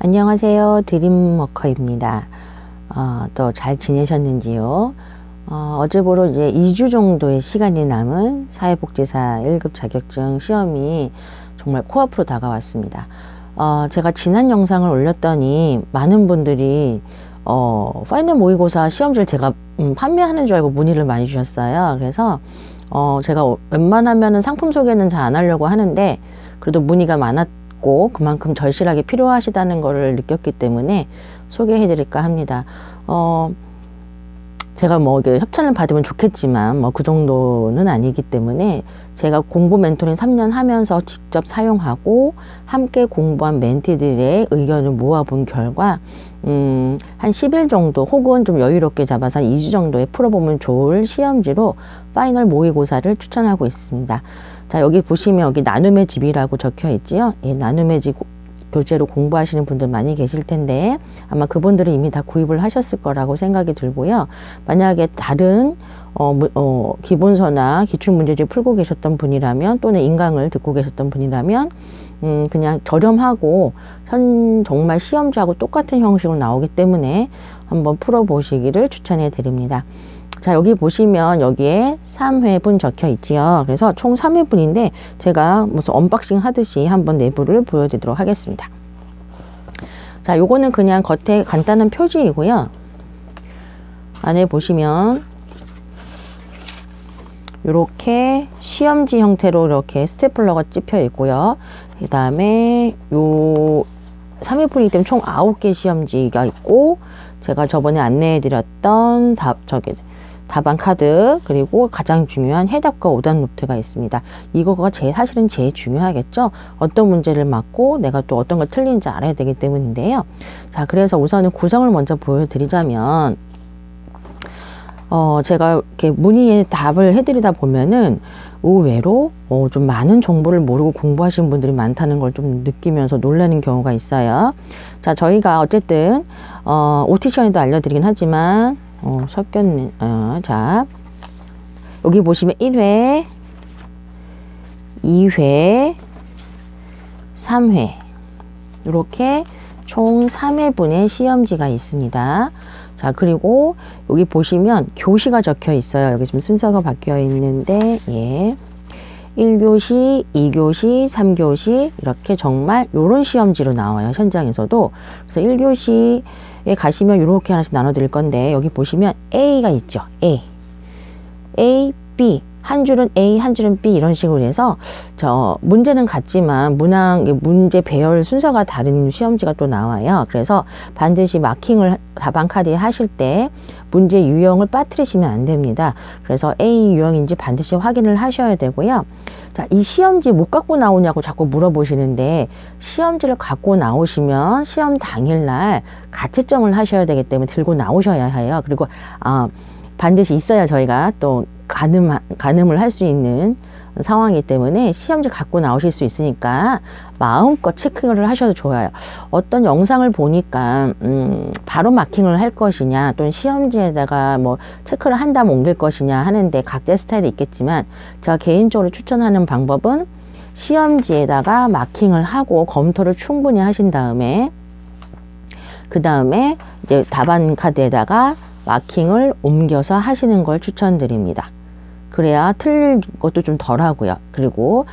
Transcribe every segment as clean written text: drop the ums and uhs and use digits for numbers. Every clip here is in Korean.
안녕하세요. 드림워커입니다. 또 잘 지내셨는지요? 어제부로 이제 2주 정도의 시간이 남은 사회복지사 1급 자격증 시험이 정말 코앞으로 다가왔습니다. 제가 지난 영상을 올렸더니 많은 분들이 파이널 모의고사 시험지를 제가 판매하는 줄 알고 문의를 많이 주셨어요. 그래서 제가 웬만하면 상품 소개는 잘 안 하려고 하는데 그래도 문의가 많았고 그만큼 절실하게 필요하시다는 것을 느꼈기 때문에 소개해 드릴까 합니다. 제가 뭐 협찬을 받으면 좋겠지만 뭐 그 정도는 아니기 때문에 제가 공부 멘토링 3년 하면서 직접 사용하고 함께 공부한 멘티들의 의견을 모아본 결과 한 10일 정도 혹은 좀 여유롭게 잡아서 한 2주 정도에 풀어보면 좋을 시험지로 파이널 모의고사를 추천하고 있습니다. 자, 여기 보시면 여기 나눔의 집이라고 적혀 있지요. 예, 나눔의 집 교재로 공부하시는 분들 많이 계실 텐데 아마 그분들은 이미 다 구입을 하셨을 거라고 생각이 들고요. 만약에 다른 기본서나 기출문제집 풀고 계셨던 분이라면 또는 인강을 듣고 계셨던 분이라면 그냥 저렴하고 정말 시험지하고 똑같은 형식으로 나오기 때문에 한번 풀어보시기를 추천해 드립니다. 자, 여기 보시면 여기에 3회분 적혀 있지요. 그래서 총 3회분인데 제가 무슨 언박싱 하듯이 한번 내부를 보여드리도록 하겠습니다. 자, 요거는 그냥 겉에 간단한 표지이고요. 안에 보시면 이렇게 시험지 형태로 이렇게 스테플러가 찝혀 있고요. 그 다음에 요 3회분이기 때문에 총 9개 시험지가 있고 제가 저번에 안내해 드렸던 답안 카드 그리고 가장 중요한 해답과 오답 노트가 있습니다. 이거가 사실은 제일 중요하겠죠. 어떤 문제를 맞고 내가 또 어떤 걸 틀린지 알아야 되기 때문인데요. 자, 그래서 우선은 구성을 먼저 보여드리자면 제가 이렇게 문의에 답을 해드리다 보면은 의외로 좀 많은 정보를 모르고 공부하시는 분들이 많다는 걸 좀 느끼면서 놀라는 경우가 있어요. 자, 저희가 어쨌든 OT 시간에도 알려드리긴 하지만 섞였네. 자, 여기 보시면 1회, 2회, 3회 이렇게 총 3회분의 시험지가 있습니다. 자, 그리고 여기 보시면 교시가 적혀 있어요. 여기 지금 순서가 바뀌어 있는데, 예. 1교시, 2교시, 3교시 이렇게 정말 요런 시험지로 나와요. 현장에서도. 그래서 1교시에 가시면 이렇게 하나씩 나눠 드릴 건데 여기 보시면 A가 있죠. A, B. 한 줄은 A, 한 줄은 B 이런 식으로 해서 문제는 같지만 문제 배열 순서가 다른 시험지가 또 나와요. 그래서 반드시 마킹을 답안 카드에 하실 때 문제 유형을 빠뜨리시면 안 됩니다. 그래서 A 유형인지 반드시 확인을 하셔야 되고요. 자, 이 시험지 못 갖고 나오냐고 자꾸 물어보시는데 시험지를 갖고 나오시면 시험 당일날 가채점을 하셔야 되기 때문에 들고 나오셔야 해요. 그리고 반드시 있어야 저희가 또 가늠을 할 수 있는 상황이기 때문에 시험지 갖고 나오실 수 있으니까 마음껏 체크를 하셔도 좋아요. 어떤 영상을 보니까 바로 마킹을 할 것이냐 또는 시험지에다가 뭐 체크를 한 다음 옮길 것이냐 하는데 각자의 스타일이 있겠지만 제가 개인적으로 추천하는 방법은 시험지에다가 마킹을 하고 검토를 충분히 하신 다음에 그 다음에 이제 답안 카드에다가 마킹을 옮겨서 하시는 걸 추천드립니다. 그래야 틀릴 것도 좀 덜 하고요. 그리고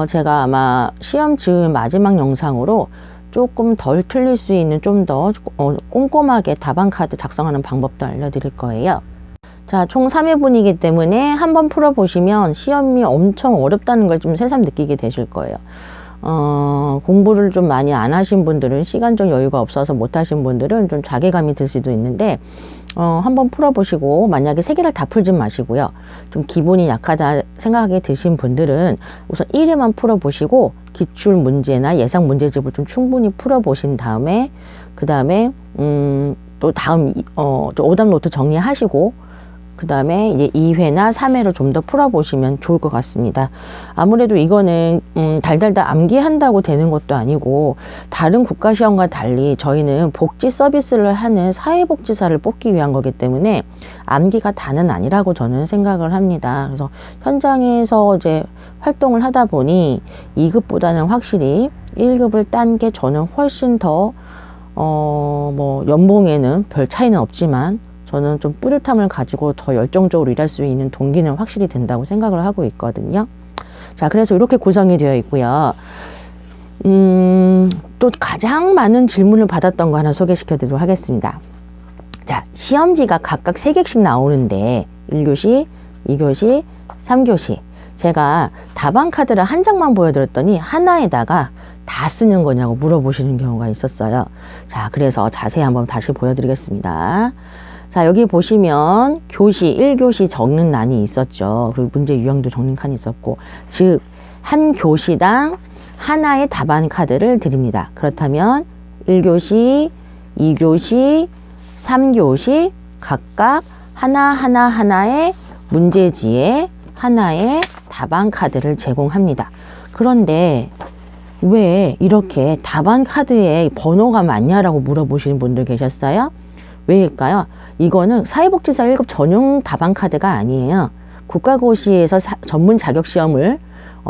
제가 아마 시험 지은 마지막 영상으로 조금 덜 틀릴 수 있는 좀 더 꼼꼼하게 답안 카드 작성하는 방법도 알려드릴 거예요. 자, 총 3회분이기 때문에 한번 풀어보시면 시험이 엄청 어렵다는 걸 좀 새삼 느끼게 되실 거예요. 공부를 좀 많이 안 하신 분들은 시간적 여유가 없어서 못 하신 분들은 좀 자괴감이 들 수도 있는데 한번 풀어보시고 만약에 3개를 다 풀지 마시고요. 좀 기본이 약하다 생각이 드신 분들은 우선 1회만 풀어보시고 기출 문제나 예상 문제집을 좀 충분히 풀어보신 다음에 그 다음에 또 다음 오답 노트 정리하시고 그 다음에 이제 2회나 3회로 좀 더 풀어보시면 좋을 것 같습니다. 아무래도 이거는 달달달 암기한다고 되는 것도 아니고 다른 국가시험과 달리 저희는 복지 서비스를 하는 사회복지사를 뽑기 위한 거기 때문에 암기가 다는 아니라고 저는 생각을 합니다. 그래서 현장에서 이제 활동을 하다 보니 2급보다는 확실히 1급을 딴 게 저는 훨씬 더 뭐 연봉에는 별 차이는 없지만 저는 좀 뿌듯함을 가지고 더 열정적으로 일할 수 있는 동기는 확실히 된다고 생각을 하고 있거든요. 자, 그래서 이렇게 구성이 되어 있고요. 또 가장 많은 질문을 받았던 거 하나 소개시켜 드리도록 하겠습니다. 자, 시험지가 각각 3개씩 나오는데 1교시, 2교시, 3교시. 제가 답안 카드를 한 장만 보여드렸더니 하나에다가 다 쓰는 거냐고 물어보시는 경우가 있었어요. 자, 그래서 자세히 한번 다시 보여드리겠습니다. 자, 여기 보시면 교시 1교시 적는 란이 있었죠. 그리고 문제 유형도 적는 칸이 있었고, 즉 한 교시당 하나의 답안 카드를 드립니다. 그렇다면 1교시, 2교시, 3교시 각각 하나의 문제지에 하나의 답안 카드를 제공합니다. 그런데 왜 이렇게 답안 카드에 번호가 많냐라고 물어보시는 분들 계셨어요? 왜일까요? 이거는 사회복지사 1급 전용 답안 카드가 아니에요. 국가고시에서 전문 자격시험을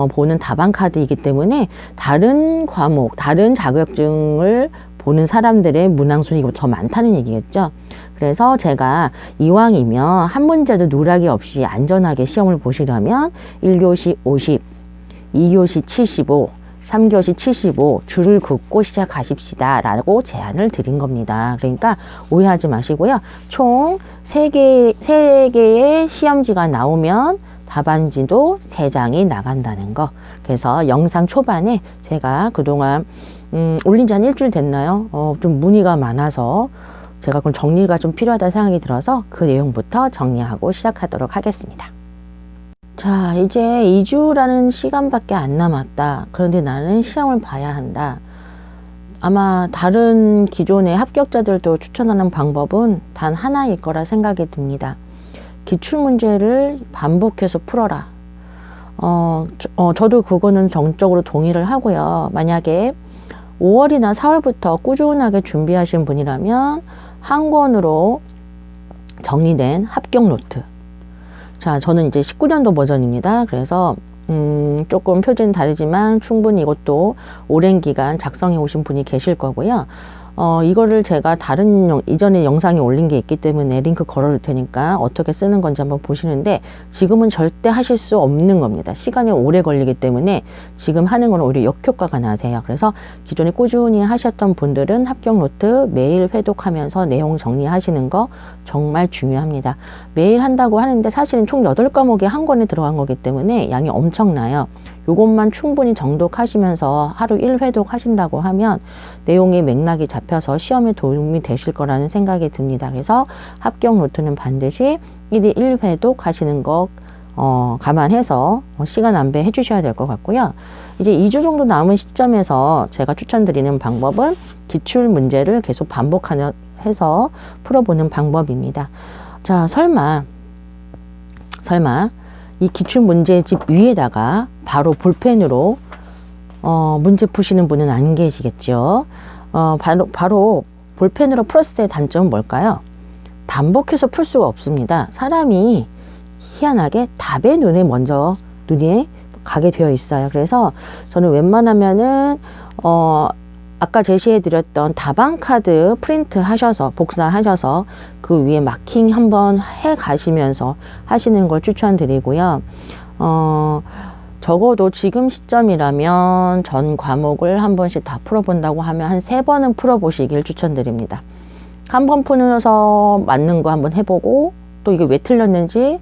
보는 답안 카드이기 때문에 다른 과목, 다른 자격증을 보는 사람들의 문항순위가 더 많다는 얘기겠죠. 그래서 제가 이왕이면 한 문제도 누락이 없이 안전하게 시험을 보시려면 1교시 50, 2교시 75, 3교시 75 줄을 긋고 시작하십시다 라고 제안을 드린 겁니다. 그러니까 오해하지 마시고요. 총 3개의 시험지가 나오면 답안지도 3장이 나간다는 거. 그래서 영상 초반에 제가 그동안 올린 지 한 일주일 됐나요? 좀 문의가 많아서 제가 그럼 정리가 좀 필요하다는 생각이 들어서 그 내용부터 정리하고 시작하도록 하겠습니다. 자, 이제 2주라는 시간밖에 안 남았다. 그런데 나는 시험을 봐야 한다. 아마 다른 기존의 합격자들도 추천하는 방법은 단 하나일 거라 생각이 듭니다. 기출문제를 반복해서 풀어라. 저도 그거는 정적으로 동의를 하고요. 만약에 5월이나 4월부터 꾸준하게 준비하신 분이라면 한 권으로 정리된 합격 노트. 자, 저는 이제 19년도 버전입니다. 그래서 조금 표준이 다르지만 충분히 이것도 오랜 기간 작성해 오신 분이 계실 거고요. 이거를 제가 다른 이전에 영상에 올린 게 있기 때문에 링크 걸어둘 테니까 어떻게 쓰는 건지 한번 보시는데 지금은 절대 하실 수 없는 겁니다. 시간이 오래 걸리기 때문에 지금 하는 건 오히려 역효과가 나세요. 그래서 기존에 꾸준히 하셨던 분들은 합격 노트 매일 회독하면서 내용 정리하시는 거 정말 중요합니다. 매일 한다고 하는데 사실은 총 8과목이 한 권에 들어간 거기 때문에 양이 엄청나요. 요것만 충분히 정독하시면서 하루 1회독 하신다고 하면 내용의 맥락이 잡혀서 시험에 도움이 되실 거라는 생각이 듭니다. 그래서 합격 노트는 반드시 1일 1회독 하시는 거 감안해서 시간 안배해 주셔야 될 것 같고요. 이제 2주 정도 남은 시점에서 제가 추천드리는 방법은 기출 문제를 계속 반복해서 풀어보는 방법입니다. 자, 설마 이 기출문제집 위에다가 바로 볼펜으로 문제 푸시는 분은 안 계시겠죠. 바로 볼펜으로 풀었을 때의 단점은 뭘까요? 반복해서 풀 수가 없습니다. 사람이 희한하게 답에 눈에 가게 되어 있어요. 그래서 저는 웬만하면은 아까 제시해드렸던 답안 카드 프린트 하셔서 복사하셔서 그 위에 마킹 한번 해 가시면서 하시는 걸 추천드리고요. 적어도 지금 시점이라면 전 과목을 한 번씩 다 풀어본다고 하면 한 3번은 풀어보시길 추천드립니다. 한 번 풀어서 맞는 거 한번 해보고 또 이게 왜 틀렸는지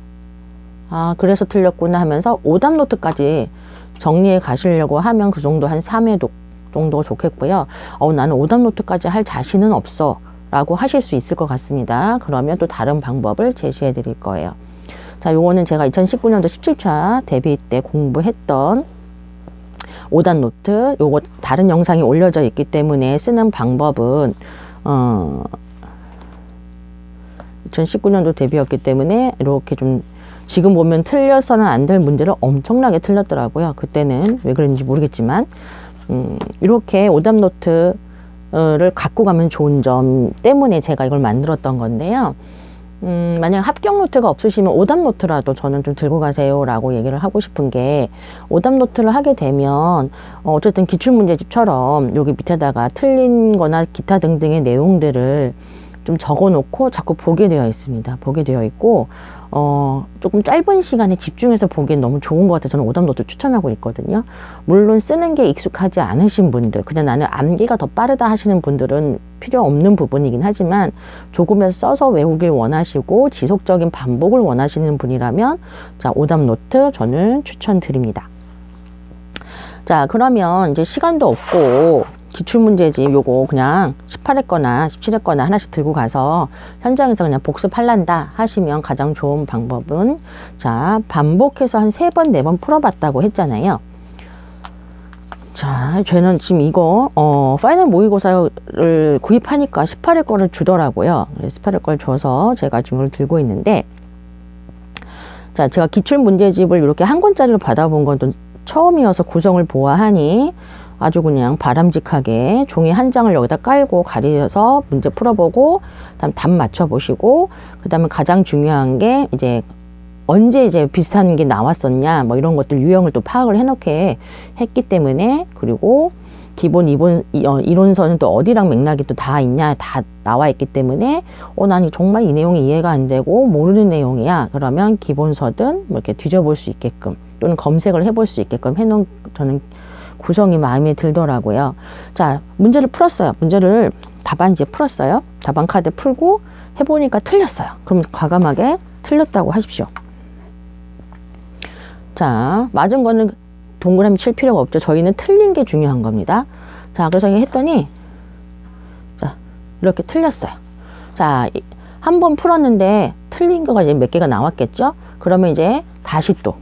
그래서 틀렸구나 하면서 오답 노트까지 정리해 가시려고 하면 그 정도 한 3회독 정도가 좋겠고요. 나는 오답 노트까지 할 자신은 없어 라고 하실 수 있을 것 같습니다. 그러면 또 다른 방법을 제시해 드릴 거예요. 자, 요거는 제가 2019년도 17차 대비 때 공부했던 오답 노트, 요거 다른 영상이 올려져 있기 때문에 쓰는 방법은 2019년도 대비였기 때문에 이렇게 좀 지금 보면 틀려서는 안 될 문제를 엄청나게 틀렸더라고요. 그때는 왜 그런지 모르겠지만 이렇게 오답 노트를 갖고 가면 좋은 점 때문에 제가 이걸 만들었던 건데요. 만약 합격 노트가 없으시면 오답 노트라도 저는 좀 들고 가세요 라고 얘기를 하고 싶은 게, 오답 노트를 하게 되면 어쨌든 기출문제집처럼 여기 밑에다가 틀린 거나 기타 등등의 내용들을 좀 적어 놓고 자꾸 보게 되어 있습니다. 보게 되어 있고, 조금 짧은 시간에 집중해서 보기엔 너무 좋은 것 같아서 저는 오답 노트 추천하고 있거든요. 물론 쓰는 게 익숙하지 않으신 분들, 그냥 나는 암기가 더 빠르다 하시는 분들은 필요 없는 부분이긴 하지만, 조금이라도 써서 외우길 원하시고 지속적인 반복을 원하시는 분이라면 자, 오답 노트 저는 추천드립니다. 자, 그러면 이제 시간도 없고 기출문제집 요거 그냥 18회 거나 17회 거나 하나씩 들고 가서 현장에서 그냥 복습할란다 하시면 가장 좋은 방법은, 자, 반복해서 한 3번, 4번 풀어봤다고 했잖아요. 자, 저는 지금 이거 파이널 모의고사를 구입하니까 18회 거를 주더라고요. 18회 걸 줘서 제가 지금 이걸 들고 있는데, 자, 제가 기출문제집을 이렇게 한 권짜리로 받아본 건 또 처음이어서 구성을 보아하니 아주 그냥 바람직하게 종이 한 장을 여기다 깔고 가려서 문제 풀어보고, 그다음 답 맞춰보시고, 그다음에 가장 중요한 게 이제 언제 이제 비슷한 게 나왔었냐 뭐 이런 것들 유형을 또 파악을 해놓게 했기 때문에, 그리고 기본 이론서는 또 어디랑 맥락이 또 다 있냐 다 나와 있기 때문에 난 정말 이 내용이 이해가 안 되고 모르는 내용이야 그러면 기본서든 뭐 이렇게 뒤져볼 수 있게끔 또는 검색을 해볼 수 있게끔 해놓은 저는 구성이 마음에 들더라고요. 자, 문제를 풀었어요. 문제를 답안지에 풀었어요. 답안 카드 풀고 해보니까 틀렸어요. 그럼 과감하게 틀렸다고 하십시오. 자, 맞은 거는 동그라미 칠 필요가 없죠. 저희는 틀린 게 중요한 겁니다. 자, 그래서 했더니 자, 이렇게 틀렸어요. 자, 한 번 풀었는데 틀린 거가 이제 몇 개가 나왔겠죠. 그러면 이제 다시 또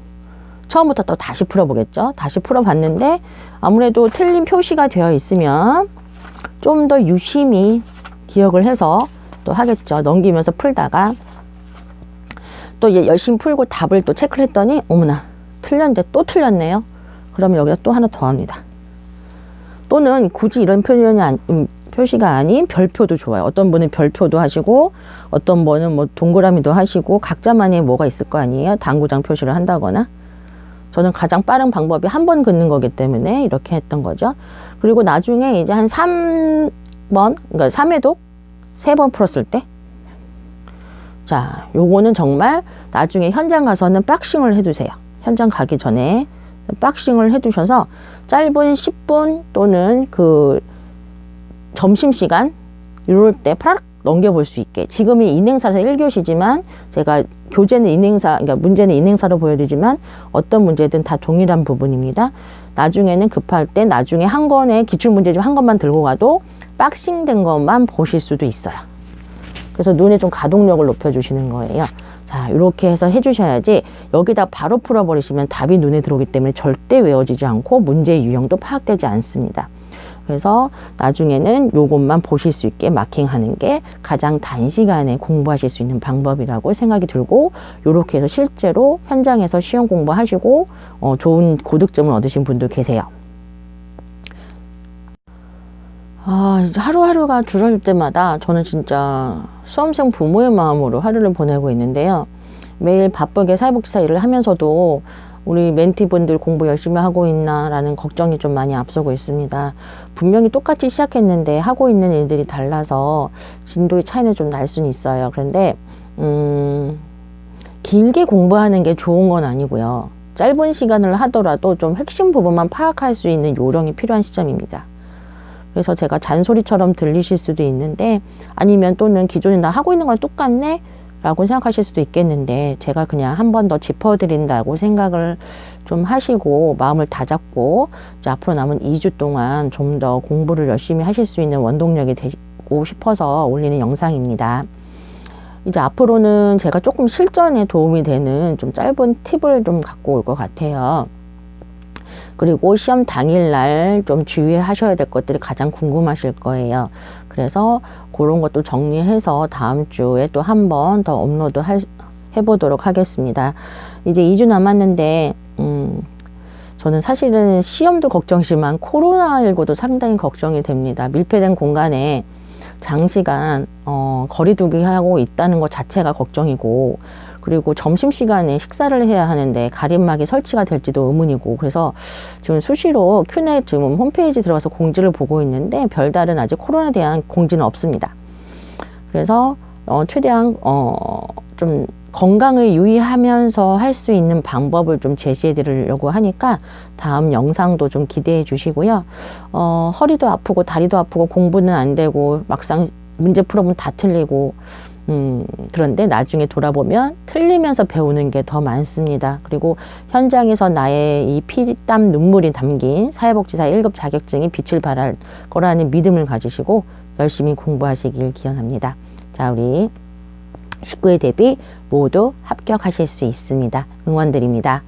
처음부터 또 다시 풀어보겠죠. 다시 풀어봤는데 아무래도 틀린 표시가 되어 있으면 좀 더 유심히 기억을 해서 또 하겠죠. 넘기면서 풀다가 또 이제 열심히 풀고 답을 또 체크를 했더니 어머나 틀렸는데 또 틀렸네요. 그러면 여기다 또 하나 더 합니다. 또는 굳이 이런 표시가 아닌 별표도 좋아요. 어떤 분은 별표도 하시고 어떤 분은 뭐 동그라미도 하시고 각자만의 뭐가 있을 거 아니에요. 당구장 표시를 한다거나. 저는 가장 빠른 방법이 한 번 긋는 거기 때문에 이렇게 했던 거죠. 그리고 나중에 이제 한 3번, 그러니까 3회독 3번 풀었을 때, 자, 요거는 정말 나중에 현장 가서는 박싱을 해두세요. 현장 가기 전에 박싱을 해두셔서 짧은 10분 또는 그 점심시간 이럴 때 파락 넘겨볼 수 있게. 지금이 인행사에서 1교시지만 제가 교재는 인행사, 그러니까 문제는 인행사로 보여드리지만 어떤 문제든 다 동일한 부분입니다. 나중에는 급할 때 나중에 한 권에 기출문제 좀 한 권만 들고 가도 박싱된 것만 보실 수도 있어요. 그래서 눈에 좀 가동력을 높여주시는 거예요. 자, 이렇게 해서 해주셔야지 여기다 바로 풀어버리시면 답이 눈에 들어오기 때문에 절대 외워지지 않고 문제의 유형도 파악되지 않습니다. 그래서 나중에는 요것만 보실 수 있게 마킹하는 게 가장 단시간에 공부하실 수 있는 방법이라고 생각이 들고, 요렇게 해서 실제로 현장에서 시험 공부하시고 좋은 고득점을 얻으신 분도 계세요. 이제 하루하루가 줄어들 때마다 저는 진짜 수험생 부모의 마음으로 하루를 보내고 있는데요. 매일 바쁘게 사회복지사 일을 하면서도 우리 멘티분들 공부 열심히 하고 있나 라는 걱정이 좀 많이 앞서고 있습니다. 분명히 똑같이 시작했는데 하고 있는 일들이 달라서 진도의 차이는 좀 날 수는 있어요. 그런데 길게 공부하는 게 좋은 건 아니고요. 짧은 시간을 하더라도 좀 핵심 부분만 파악할 수 있는 요령이 필요한 시점입니다. 그래서 제가 잔소리처럼 들리실 수도 있는데, 아니면 또는 기존에 나 하고 있는 거랑 똑같네? 라고 생각하실 수도 있겠는데, 제가 그냥 한 번 더 짚어드린다고 생각을 좀 하시고 마음을 다잡고 이제 앞으로 남은 2주 동안 좀 더 공부를 열심히 하실 수 있는 원동력이 되고 싶어서 올리는 영상입니다. 이제 앞으로는 제가 조금 실전에 도움이 되는 좀 짧은 팁을 좀 갖고 올 것 같아요. 그리고 시험 당일날 좀 주의하셔야 될 것들이 가장 궁금하실 거예요. 그래서 그런 것도 정리해서 다음 주에 또 한 번 더 업로드 해보도록 하겠습니다. 이제 2주 남았는데 저는 사실은 시험도 걱정이지만 코로나19도 상당히 걱정이 됩니다. 밀폐된 공간에 장시간 거리두기 하고 있다는 것 자체가 걱정이고, 그리고 점심시간에 식사를 해야 하는데 가림막이 설치가 될지도 의문이고, 그래서 지금 수시로 큐넷 지금 홈페이지 들어가서 공지를 보고 있는데 별다른 아직 코로나에 대한 공지는 없습니다. 그래서 최대한 좀 건강을 유의하면서 할 수 있는 방법을 좀 제시해 드리려고 하니까 다음 영상도 좀 기대해 주시고요. 허리도 아프고 다리도 아프고 공부는 안 되고 막상 문제 풀어보면 다 틀리고, 그런데 나중에 돌아보면 틀리면서 배우는 게 더 많습니다. 그리고 현장에서 나의 이 피땀 눈물이 담긴 사회복지사 1급 자격증이 빛을 발할 거라는 믿음을 가지시고 열심히 공부하시길 기원합니다. 자, 우리 19회 대비 모두 합격하실 수 있습니다. 응원드립니다.